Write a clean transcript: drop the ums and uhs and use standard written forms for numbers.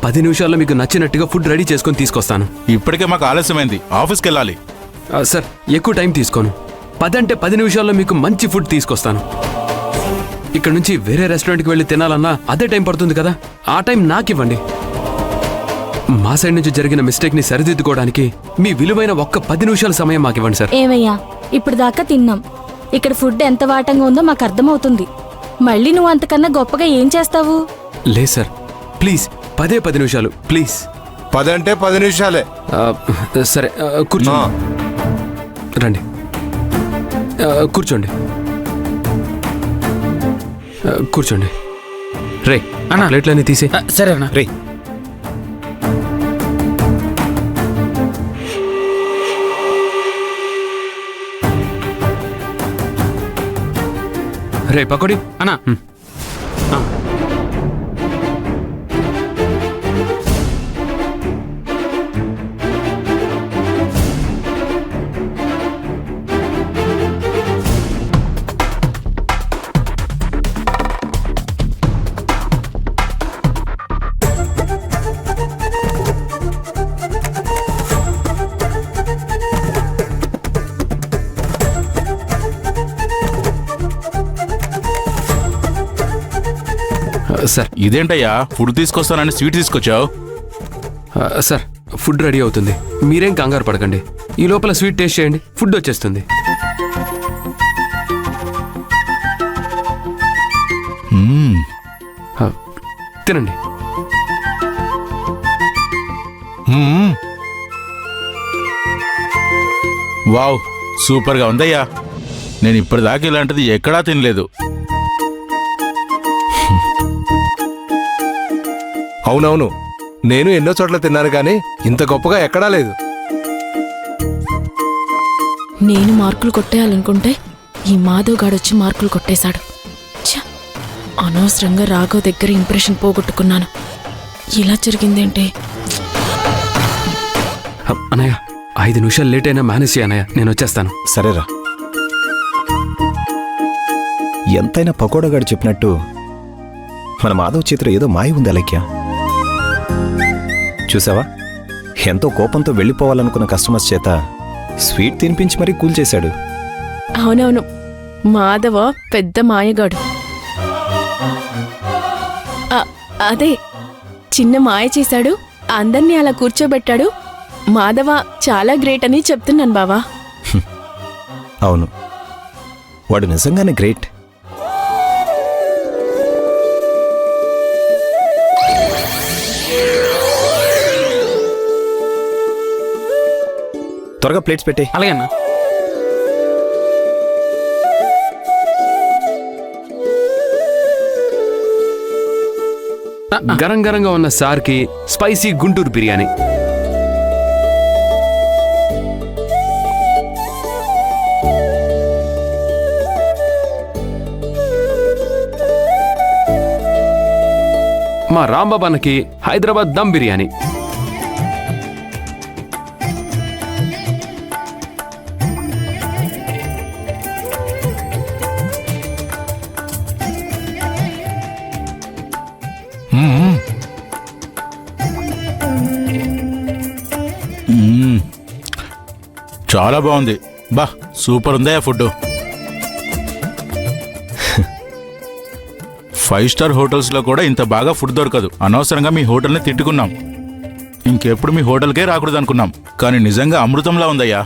10 నిమిషాల్లో మీకు నచ్చినట్టుగా ఫుడ్ రెడీ చేసుకొని తీసుకొస్తాను. ఇప్పటికే మాకు ఆలస్యమైంది, ఆఫీస్కి వెళ్ళాలి. సార్ ఎక్కువ టైం తీసుకోను. 10 అంటే 10 నిమిషాల్లో మీకు మంచి ఫుడ్ తీసుకొస్తాను. ఇక్కడ నుంచి వేరే రెస్టారెంట్కి వెళ్ళి తినాలన్నా అదే టైం పడుతుంది కదా, ఆ టైం నాకు ఇవ్వండి. మా సైడ్ నుంచి జరిగిన మిస్టేక్ని సరిదిద్దుకోవడానికి మీ విలువైన ఒక్క 10 నిమిషాల సమయం మాకు ఇవ్వండి సార్. ఏమయ్యా, ఇప్పుడు దాకా తిన్నాం. ఇక్కడ ఫుడ్ ఎంత వాటంగా ఉందో మాకు అర్థమవుతుంది. మళ్ళీ నువ్వు అంతకన్నా గొప్పగా ఏం చేస్తావు? లేదు సార్, ప్లీజ్ 10 నిమిషాలు ప్లీజ్. 10 అంటే 10 నిమిషాలే. సరే కూర్చోండి. రండి కూర్చోండి. కూర్చోండి. రే అన్నా, ప్లేట్లన్నీ తీసే. సరే అన్న. రే రే పకోడీ అన్నా. సార్ ఇదేంటయ్యా, ఫుడ్ తీసుకొస్తానని స్వీట్ తీసుకొచ్చావు? సార్ ఫుడ్ రెడీ అవుతుంది, మీరేం కంగారు పడకండి. ఈ లోపల స్వీట్ టేస్ట్ చేయండి, ఫుడ్ వచ్చేస్తుంది. తినండి. వావ్, సూపర్గా ఉందయ్యా. నేను ఇప్పటిదాకా ఇలాంటిది ఎక్కడా తినలేదు. అవునవును, నేను ఎన్నో చోట్ల తిన్నాను కానీ ఇంత గొప్పగా ఎక్కడా లేదు. నేను మార్కులు కొట్టేయాలనుకుంటే ఈ మాధవ్ గాడొచ్చి మార్కులు కొట్టేశాడు. ఛ, అనవసరంగా రాఘవ్ దగ్గర ఇంప్రెషన్ పోగొట్టుకున్నాను. ఇలా జరిగిందేంటి? అన్నయ్య 5 నిమిషాలు లేట్ అయినా మేనేజ్ చేయ అన్నయ్య, నేను వచ్చేస్తాను. సరేరా. ఎంతైనా పకోడాగాడు చెప్పినట్టు మన మాధవ్ చేతిలో ఏదో మాయ ఉంది అలక్య. చూసావా, ఎంతో కోపంతో వెళ్ళిపోవాలనుకున్న కస్టమర్స్ చేత స్వీట్ తినిపించి మరీ కూల్ చేశాడు. అవునవును, మాధవ పెద్ద మాయగాడు. అదే చిన్న మాయ చేశాడు, అందర్నీ అలా కూర్చోబెట్టాడు. మాధవ చాలా గ్రేట్ అని చెప్తున్నాను బావా. అవును, వాడు నిజంగానే గ్రేట్. త్వరగా ప్లేట్స్ పెట్టే. అలాగే అన్న. గరం గరంగా ఉన్న సార్కి స్పైసీ గుంటూరు బిర్యానీ. మా రాంబాబానికి హైదరాబాద్ దమ్ బిర్యానీ. చాలా బాగుంది. బా, సూపర్ ఉందయ్యా ఫుడ్. 5 స్టార్ హోటల్స్లో కూడా ఇంత బాగా ఫుడ్ దొరకదు. అనవసరంగా మీ హోటల్ని తిట్టుకున్నాం. ఇంకెప్పుడు మీ హోటల్కే రాకూడదు అనుకున్నాం, కానీ నిజంగా అమృతంలా ఉందయ్యా.